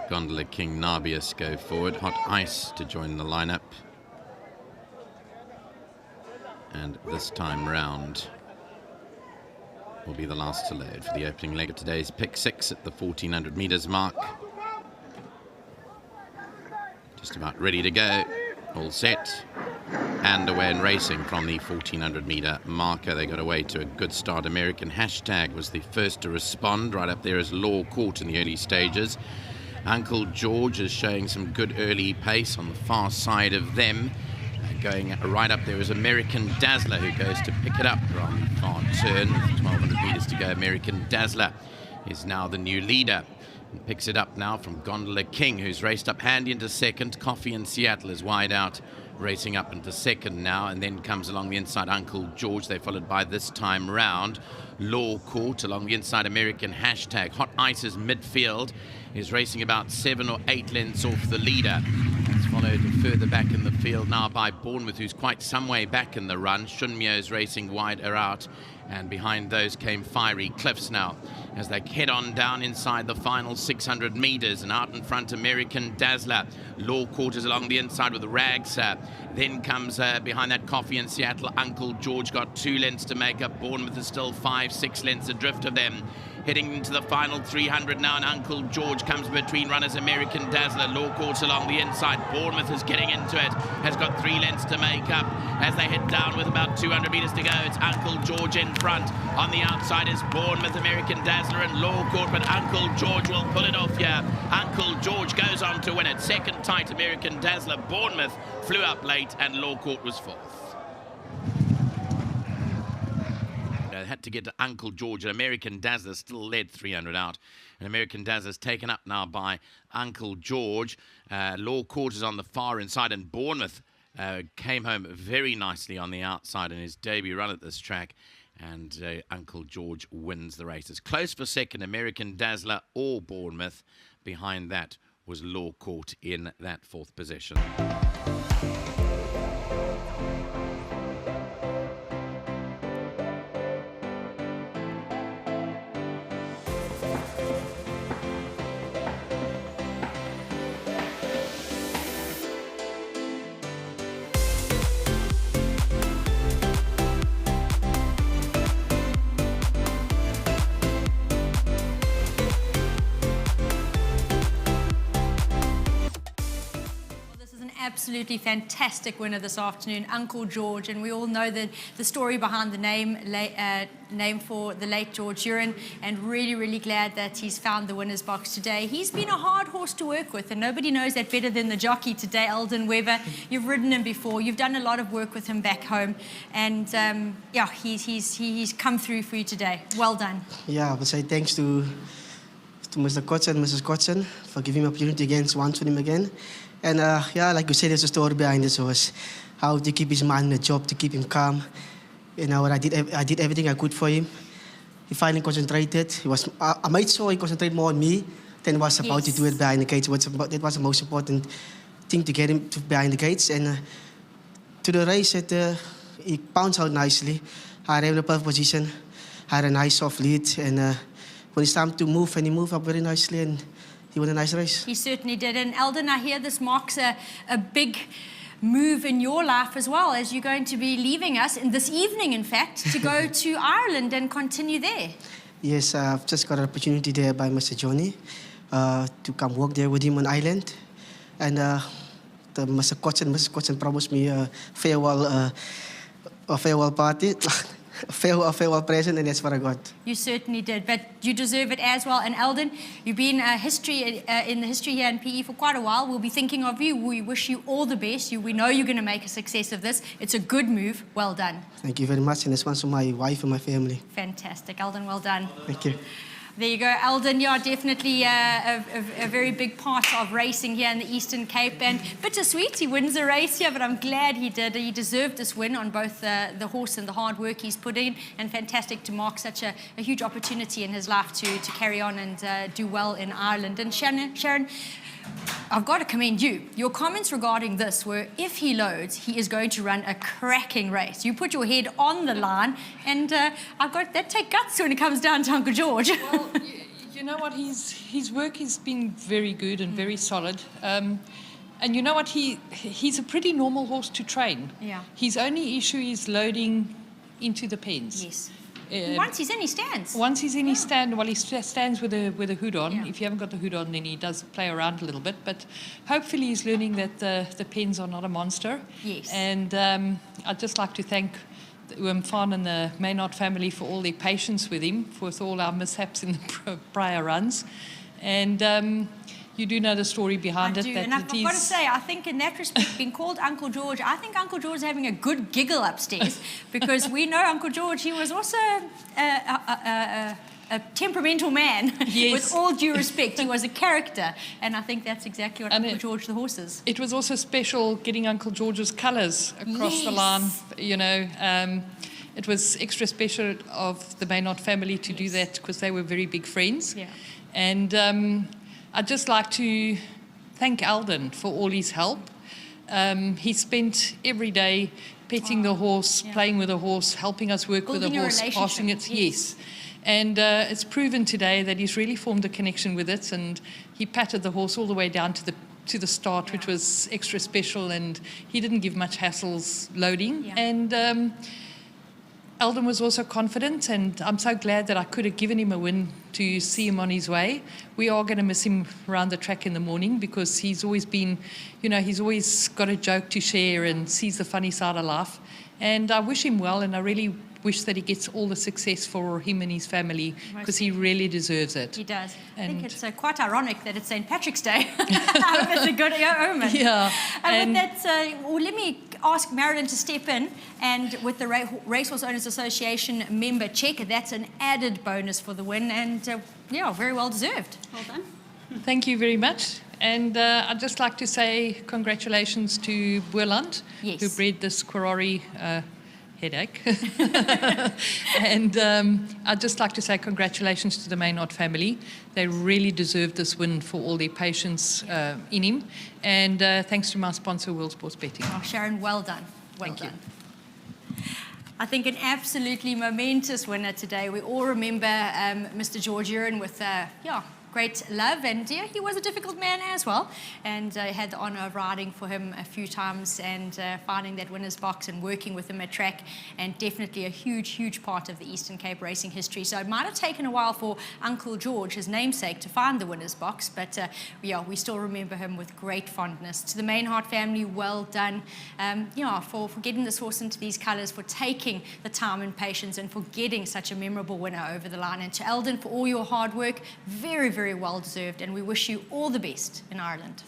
Gondola King Nabius go forward. Hot Ice to join the lineup. And this time round will be the last to load for the opening leg of today's pick 6 at the 1400 meters mark. Just about ready to go, all set, and away and racing from the 1400 meter marker. They got away to a good start. American Hashtag was the first to respond. Right up there is Law Court in the early stages. Uncle George is showing some good early pace on the far side of them. Going right up there is American Dazzler, who goes to pick it up on the far turn. With 1200 meters to go, American Dazzler is now the new leader. And picks it up now from Gondola King, who's raced up handy into second. Coffee in Seattle is wide out, racing up into second now, and then comes along the inside Uncle George. They're followed by, this time round, Law Court. Along the inside, American Hashtag. Hot Ice's midfield is racing about 7 or 8 lengths off the leader. It's followed further back in the field now by Bournemouth, who's quite some way back in the run. Shunmyo is racing wider out, and behind those came Fiery Cliffs now as they head on down inside the final 600 meters. And out in front, American Dazzler. Law Court is along the inside with Rags. Then comes behind that Coffee in Seattle. Uncle George got 2 lengths to make up. Bournemouth is still 5-6 lengths adrift of them. Heading into the final 300 now, and Uncle George comes between runners. American Dazzler, Law Court along the inside. Bournemouth is getting into it, has got 3 lengths to make up as they head down with about 200 meters to go. It's Uncle George in front. On the outside is Bournemouth, American Dazzler and Law Court, but Uncle George will pull it off here. Uncle George goes on to win it. Second tight, American Dazzler. Bournemouth flew up late and Law Court was 4th. Had to get to Uncle George, and American Dazzler still led 300 out. And American Dazzler's taken up now by Uncle George. Law Court is on the far inside, and Bournemouth came home very nicely on the outside in his debut run at this track. And Uncle George wins the race. It's close for second, American Dazzler or Bournemouth. Behind that was Law Court in that 4th position. Absolutely fantastic winner this afternoon, Uncle George, and we all know the story behind the name for the late George Uren, and really glad that he's found the winner's box today. He's been a hard horse to work with, and nobody knows that better than the jockey today, Eldon Weber. You've ridden him before, you've done a lot of work with him back home, and yeah, he's come through for you today. Well done. Yeah, I would say thanks to Mr. Kotze and Mrs. Kotze for giving me the opportunity against once with him again. And yeah, like you said, there's a story behind this horse. How to keep his mind on the job, to keep him calm. You know, I did everything I could for him. He finally concentrated. I made sure he concentrated more on me than was about to do it behind the gates. That was the most important thing, to get him behind the gates. And to the race, he bounced out nicely. I had a perfect position. I had a nice soft lead. And when it's time to move, and he moved up very nicely. And he won a nice race. He certainly did. And Eldon, I hear this marks a big move in your life as well, as you're going to be leaving us this evening, in fact, to go to Ireland and continue there. Yes, I've just got an opportunity there by Mr. Johnny to come work there with him on Ireland. And Mr. Kotze and Mrs. Kotze promised me a farewell party. A farewell present, and that's what I got. You certainly did, but you deserve it as well. And Eldon, you've been in the history here in PE for quite a while. We'll be thinking of you. We wish you all the best. We know you're going to make a success of this. It's a good move. Well done. Thank you very much, and this one's for my wife and my family. Fantastic. Eldon, well done. Thank you. There you go, Eldon. You're definitely a very big part of racing here in the Eastern Cape. And bittersweet, he wins a race here, but I'm glad he did. He deserved this win on both the horse and the hard work he's put in. And fantastic to mark such a huge opportunity in his life to carry on and do well in Ireland. And Sharon, I've got to commend you. Your comments regarding this were, if he loads, he is going to run a cracking race. You put your head on the line, and I've got that take guts when it comes down to Uncle George. Well, You know what? His work has been very good and very solid. And you know what? He's a pretty normal horse to train. Yeah. His only issue is loading into the pens. Yes. Once he's in, he stands. Once he's in his stand, well, he stands with a hood on. Yeah. If you haven't got the hood on, then he does play around a little bit. But hopefully he's learning that the pens are not a monster. Yes. And I'd just like to thank Fan and the Maynard family for all their patience with him, with all our mishaps in the prior runs. And you do know the story behind I it. do, That and I've it got to is- say, I think in that respect, being called Uncle George, I think Uncle George is having a good giggle upstairs because we know Uncle George, he was also a temperamental man. Yes. With all due respect, he was a character, and I think that's exactly what And Uncle George the horse is. It was also special getting Uncle George's colours across the Yes. line, you know. It was extra special of the Maynard family to do that because they were very big friends. Yeah. And I'd just like to thank Alden for all his help. He spent every day petting the horse, yeah. playing with the horse, helping us work with Building the a horse, relationship, passing it. yes. Yes. And it's proven today that he's really formed a connection with it, and he patted the horse all the way down to the start, which was extra special, and he didn't give much hassles loading. Yeah. And Eldon was also confident, and I'm so glad that I could have given him a win to see him on his way. We are going to miss him around the track in the morning because he's always been, you know, he's always got a joke to share and sees the funny side of life. And I wish him well, and I really wish that he gets all the success for him and his family because he really deserves it. He does. I And- think it's quite ironic that it's St. Patrick's Day. I hope it's a good omen. Yeah, And and- with that, well, let me ask Marilyn to step in, and with the Racehorse Owners Association member check, that's an added bonus for the win, and yeah, very well deserved. Well done. Thank you very much. And I'd just like to say congratulations to Boerland, Yes. who bred this Quarori headache. And I'd just like to say congratulations to the Maynard family. They really deserve this win for all their patience in him. And thanks to my sponsor, World Sports Betting. Oh, Sharon, well done. Well Thank you. done. I think an absolutely momentous winner today. We all remember Mr. George Uren with, great love, and yeah, he was a difficult man as well, and I had the honour of riding for him a few times and finding that winner's box and working with him at track, and definitely a huge part of the Eastern Cape racing history. So it might have taken a while for Uncle George, his namesake, to find the winner's box, but we still remember him with great fondness. To the Maynard family, well done, for getting this horse into these colours, for taking the time and patience, and for getting such a memorable winner over the line. And to Eldon, for all your hard work, very well deserved, and we wish you all the best in Ireland.